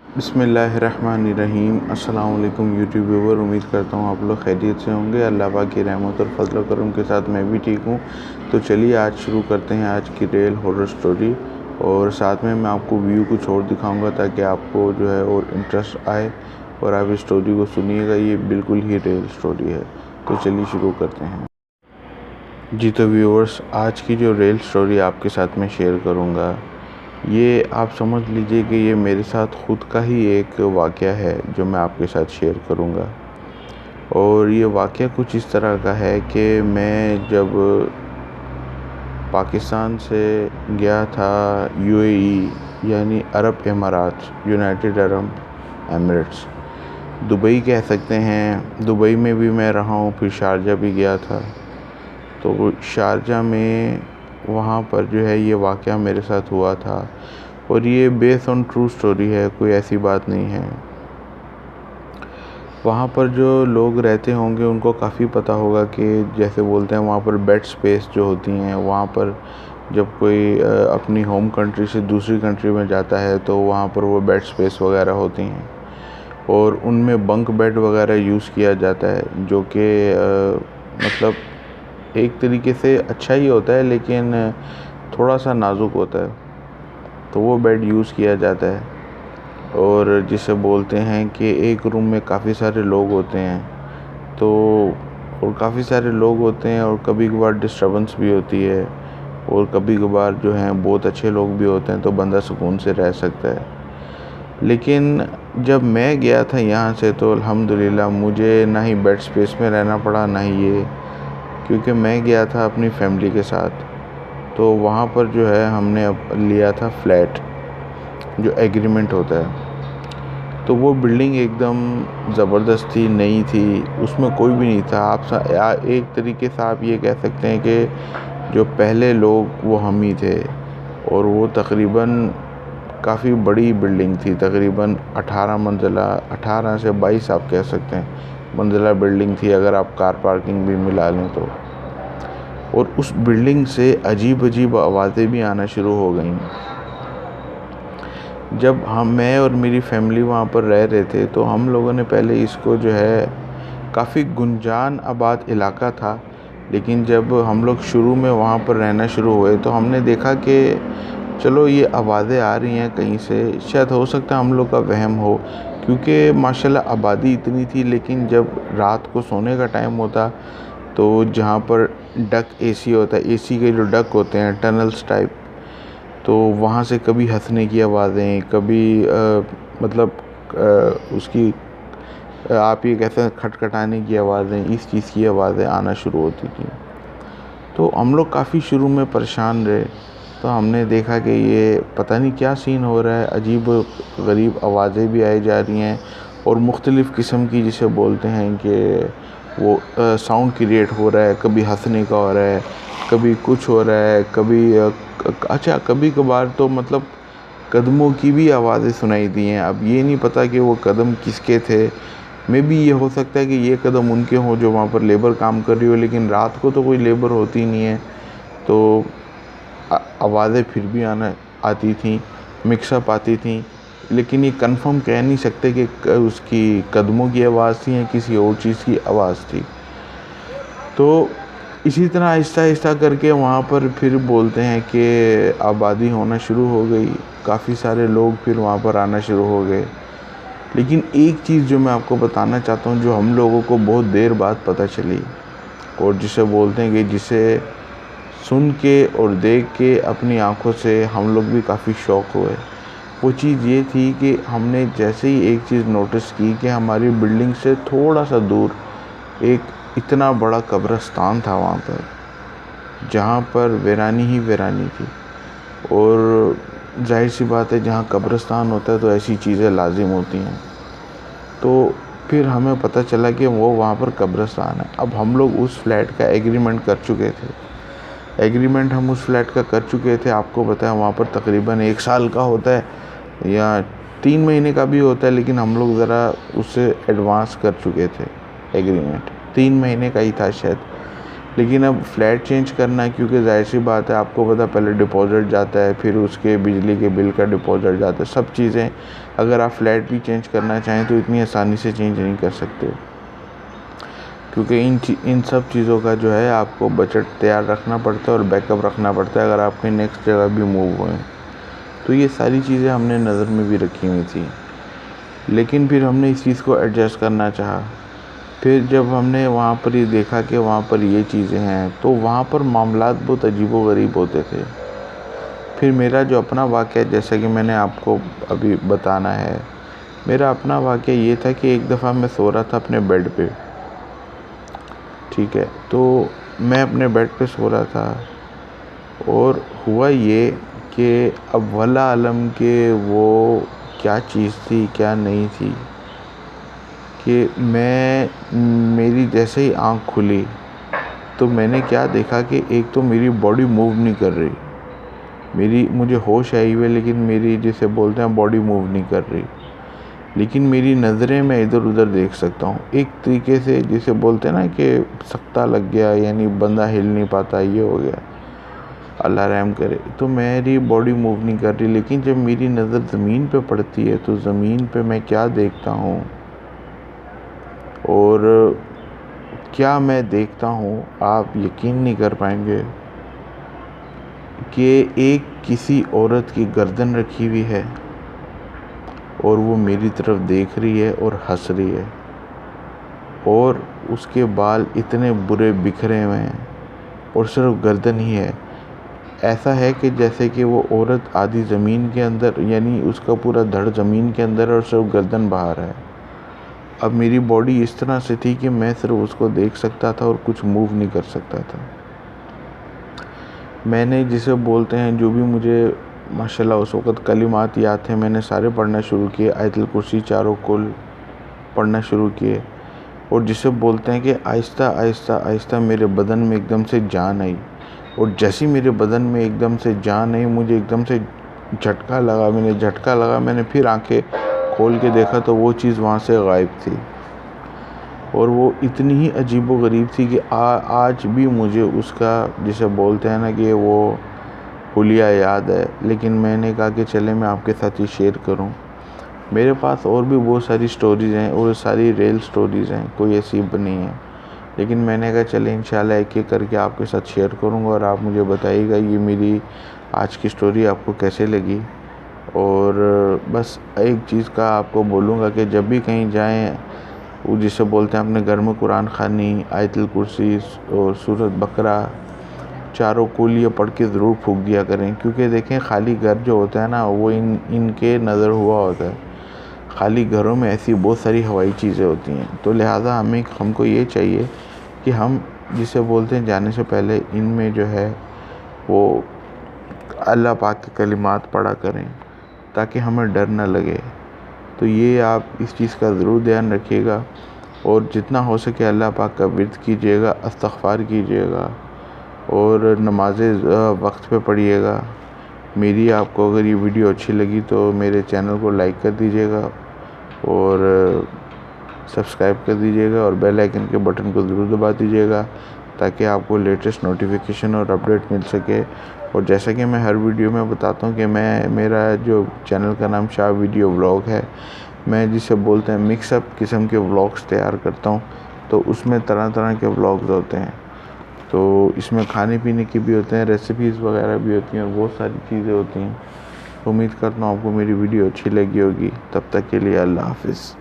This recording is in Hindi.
बिस्मिल्लाहिर्रहमानिर्रहीम। अस्सलाम वालेकुम यूट्यूब व्यूवर, उम्मीद करता हूँ आप लोग खैरियत से होंगे। अल्लाह पाक की रहमत और फजल करम के साथ मैं भी ठीक हूँ। तो चलिए आज शुरू करते हैं आज की रियल हॉरर स्टोरी, और साथ में मैं आपको व्यू कुछ और दिखाऊंगा ताकि आपको जो है और इंटरेस्ट आए और आप इस स्टोरी को सुनिएगा। ये बिल्कुल ही रियल स्टोरी है। तो चलिए शुरू करते हैं। जी तो व्यूअर्स, आज की जो रियल स्टोरी आपके साथ में शेयर करूँगा, ये आप समझ लीजिए कि ये मेरे साथ ख़ुद का ही एक वाक़या है जो मैं आपके साथ शेयर करूँगा। और ये वाक़या कुछ इस तरह का है कि मैं जब पाकिस्तान से गया था यूएई यानी अरब अमारात, यूनाइटेड अरब एमिरेट्स, दुबई कह सकते हैं। दुबई में भी मैं रहा हूँ, फिर शारजा भी गया था। तो शारजा में वहाँ पर जो है ये वाक़या मेरे साथ हुआ था, और ये बेस्ड ऑन ट्रू स्टोरी है, कोई ऐसी बात नहीं है। वहाँ पर जो लोग रहते होंगे उनको काफ़ी पता होगा कि जैसे बोलते हैं वहाँ पर बेड स्पेस जो होती हैं, वहाँ पर जब कोई अपनी होम कंट्री से दूसरी कंट्री में जाता है तो वहाँ पर वो बेड स्पेस वगैरह होती हैं, और उनमें बंक बेड वगैरह यूज़ किया जाता है, जो कि मतलब एक तरीके से अच्छा ही होता है लेकिन थोड़ा सा नाजुक होता है। तो वो बेड यूज़ किया जाता है, और जिसे बोलते हैं कि एक रूम में काफ़ी सारे लोग होते हैं। तो और काफ़ी सारे लोग होते हैं, और कभी कभार डिस्टर्बेंस भी होती है, और कभी कभार जो हैं बहुत अच्छे लोग भी होते हैं, तो बंदा सुकून से रह सकता है। लेकिन जब मैं गया था यहाँ से तो अल्हम्दुलिल्लाह मुझे ना ही बेड स्पेस में रहना पड़ा, ना ही ये, क्योंकि मैं गया था अपनी फैमिली के साथ। तो वहाँ पर जो है हमने लिया था फ्लैट, जो एग्रीमेंट होता है। तो वो बिल्डिंग एकदम ज़बरदस्त थी, नई थी, उसमें कोई भी नहीं था। आप एक तरीके से आप ये कह सकते हैं कि जो पहले लोग वो हम ही थे। और वो तकरीबन काफ़ी बड़ी बिल्डिंग थी, तकरीबन 18 मंजिला, 18 से 22 आप कह सकते हैं मंजिला बिल्डिंग थी, अगर आप कार पार्किंग भी मिला लें तो। और उस बिल्डिंग से अजीब अजीब आवाज़ें भी आना शुरू हो गई। जब मैं और मेरी फैमिली वहाँ पर रह रहे थे तो हम लोगों ने पहले इसको जो है, काफ़ी गुंजान आबाद इलाका था, लेकिन जब हम लोग शुरू में वहाँ पर रहना शुरू हुए तो हमने देखा कि चलो ये आवाज़ें आ रही हैं कहीं से, शायद हो सकता है हम लोग का वहम हो, क्योंकि माशाल्लाह आबादी इतनी थी। लेकिन जब रात को सोने का टाइम होता तो जहाँ पर डक एसी होता है, एसी के जो डक होते हैं टनल्स टाइप, तो वहाँ से कभी हंसने की आवाज़ें, कभी उसकी आप ये कहते हैं खटखटाने की आवाज़ें, इस चीज़ की आवाज़ें आना शुरू होती थी। तो हम लोग काफ़ी शुरू में परेशान रहे। तो हमने देखा कि ये पता नहीं क्या सीन हो रहा है, अजीब गरीब आवाज़ें भी आई जा रही हैं, और मुख्तलिफ़ किस्म की जिसे बोलते हैं कि वो साउंड क्रिएट हो रहा है, कभी हंसने का हो रहा है, कभी कुछ हो रहा है, कभी अच्छा कभी कभार तो मतलब कदमों की भी आवाज़ें सुनाई दी हैं। अब ये नहीं पता कि वो कदम किसके थे। मे बी ये हो सकता है कि ये कदम उनके हों जो वहाँ पर लेबर काम कर रही हो, लेकिन रात को तो कोई लेबर होती नहीं है, तो आवाज़ें फिर भी आती थी, मिक्सअप आती थी। लेकिन ये कंफर्म कह नहीं सकते कि उसकी कदमों की आवाज़ थी या किसी और चीज़ की आवाज़ थी। तो इसी तरह आहिस्ता आहिस्ता करके वहाँ पर फिर बोलते हैं कि आबादी होना शुरू हो गई, काफ़ी सारे लोग फिर वहाँ पर आना शुरू हो गए। लेकिन एक चीज़ जो मैं आपको बताना चाहता हूँ, जो हम लोगों को बहुत देर बाद पता चली, और जिसे बोलते हैं कि जिसे सुन के और देख के अपनी आंखों से हम लोग भी काफ़ी शौक हुए, वो चीज़ ये थी कि हमने जैसे ही एक चीज़ नोटिस की कि हमारी बिल्डिंग से थोड़ा सा दूर एक इतना बड़ा कब्रिस्तान था वहाँ पर, जहाँ पर वीरानी ही वीरानी थी। और जाहिर सी बात है, जहाँ कब्रिस्तान होता है तो ऐसी चीज़ें लाजिम होती हैं। तो फिर हमें पता चला कि वो वहाँ पर कब्रिस्तान है। अब हम लोग उस फ्लैट का एग्रीमेंट कर चुके थे, एग्रीमेंट हम उस फ्लैट का कर चुके थे। आपको पता है वहाँ पर तकरीबन 1 साल का होता है या 3 महीने का भी होता है, लेकिन हम लोग ज़रा उससे एडवांस कर चुके थे। एग्रीमेंट 3 महीने का ही था शायद, लेकिन अब फ्लैट चेंज करना है, क्योंकि जाहिर सी बात है आपको पता, पहले डिपॉज़िट जाता है, फिर उसके बिजली के बिल का डिपॉज़िट जाता है, सब चीज़ें। अगर आप फ्लैट भी चेंज करना चाहें तो इतनी आसानी से चेंज नहीं कर सकते, क्योंकि इन सब चीज़ों का जो है आपको बजट तैयार रखना पड़ता है और बैकअप रखना पड़ता है अगर आप कहीं नेक्स्ट जगह भी मूव हुए। तो ये सारी चीज़ें हमने नज़र में भी रखी हुई थी, लेकिन फिर हमने इस चीज़ को एडजस्ट करना चाहा। फिर जब हमने वहाँ पर ये देखा कि वहाँ पर ये चीज़ें हैं, तो वहाँ पर मामलात बहुत अजीबोगरीब होते थे। फिर मेरा जो अपना वाक़या, जैसा कि मैंने आपको अभी बताना है, मेरा अपना वाक़या ये था कि एक दफ़ा मैं सो रहा था अपने बेड पे, ठीक है। तो मैं अपने बेड पे सो रहा था और हुआ ये कि अब वल्लाह आलम के वो क्या चीज़ थी क्या नहीं थी, कि मेरी जैसे ही आँख खुली तो मैंने क्या देखा कि एक तो मेरी बॉडी मूव नहीं कर रही, मुझे होश आई हुई है, लेकिन मेरी जिसे बोलते हैं बॉडी मूव नहीं कर रही, लेकिन मेरी नज़रें मैं इधर उधर देख सकता हूँ। एक तरीके से जिसे बोलते हैं ना कि सक्ता लग गया, यानी बंदा हिल नहीं पाता, ये हो गया, अल्लाह रहम करे। तो मेरी बॉडी मूव नहीं कर रही, लेकिन जब मेरी नज़र ज़मीन पे पड़ती है तो ज़मीन पे मैं क्या देखता हूँ, और क्या मैं देखता हूँ, आप यकीन नहीं कर पाएंगे कि एक किसी औरत की गर्दन रखी हुई है और वो मेरी तरफ देख रही है और हंस रही है, और उसके बाल इतने बुरे बिखरे हुए हैं और सिर्फ गर्दन ही है। ऐसा है कि जैसे कि वो औरत आधी ज़मीन के अंदर, यानी उसका पूरा धड़ ज़मीन के अंदर है और सिर्फ गर्दन बाहर है। अब मेरी बॉडी इस तरह से थी कि मैं सिर्फ उसको देख सकता था और कुछ मूव नहीं कर सकता था। मैंने जिसे बोलते हैं, जो भी मुझे माशाल्लाह उस वक़्त कलिमात याद थे, मैंने सारे पढ़ना शुरू किए, आयतुल कुर्सी चारों कुल पढ़ना शुरू किए, और जिसे बोलते हैं कि आहिस्ता आहिस्ता आहिस्ता मेरे बदन में एकदम से जान आई, और जैसी मेरे बदन में एकदम से जान आई, मुझे एकदम से झटका लगा। मैंने फिर आंखें खोल के देखा तो वो चीज़ वहाँ से गायब थी, और वो इतनी ही अजीबोगरीब थी कि आज भी मुझे उसका, जिसे बोलते हैं ना कि वो हुलिया याद है। लेकिन मैंने कहा कि चले मैं आपके साथ ही शेयर करूं। मेरे पास और भी बहुत सारी स्टोरीज़ हैं और सारी रियल स्टोरीज़ हैं, कोई ऐसी नहीं है, लेकिन मैंने कहा चले इंशाल्लाह एक एक करके आपके साथ शेयर करूंगा और आप मुझे बताइएगा ये मेरी आज की स्टोरी आपको कैसे लगी। और बस एक चीज़ का आपको बोलूँगा कि जब भी कहीं जाएं, वो जिसे बोलते हैं अपने घर में कुरान खानी, आयतुल कुर्सी और सूरत बकरा चारों कुल ये पढ़ के ज़रूर फूंक दिया करें, क्योंकि देखें खाली घर जो होता है ना, वो इनके नज़र हुआ होता है। खाली घरों में ऐसी बहुत सारी हवाई चीज़ें होती हैं, तो लिहाजा हमको ये चाहिए कि हम जिसे बोलते हैं जाने से पहले इनमें जो है वो अल्लाह पाक के कलिमात पढ़ा करें, ताकि हमें डर न लगे। तो ये आप इस चीज़ का ज़रूर ध्यान रखिएगा, और जितना हो सके अल्लाह पाक का विर्द कीजिएगा, इस्तिग़फ़ार कीजिएगा, और नमाज़ें वक्त पे पढ़िएगा। मेरी आपको अगर ये वीडियो अच्छी लगी तो मेरे चैनल को लाइक कर दीजिएगा और सब्सक्राइब कर दीजिएगा, और बेल आइकन के बटन को ज़रूर दबा दीजिएगा, ताकि आपको लेटेस्ट नोटिफिकेशन और अपडेट मिल सके। और जैसा कि मैं हर वीडियो में बताता हूँ कि मेरा जो चैनल का नाम शाह वीडियो व्लॉग है, मैं जिसे बोलते हैं मिक्सअप किस्म के व्लॉग्स तैयार करता हूँ। तो उसमें तरह तरह के व्लॉग्स होते हैं, तो इसमें खाने पीने की भी होते हैं, रेसिपीज़ वगैरह भी होती हैं, और बहुत सारी चीज़ें होती हैं। उम्मीद करता हूँ आपको मेरी वीडियो अच्छी लगी होगी। तब तक के लिए अल्लाह हाफ़िज़।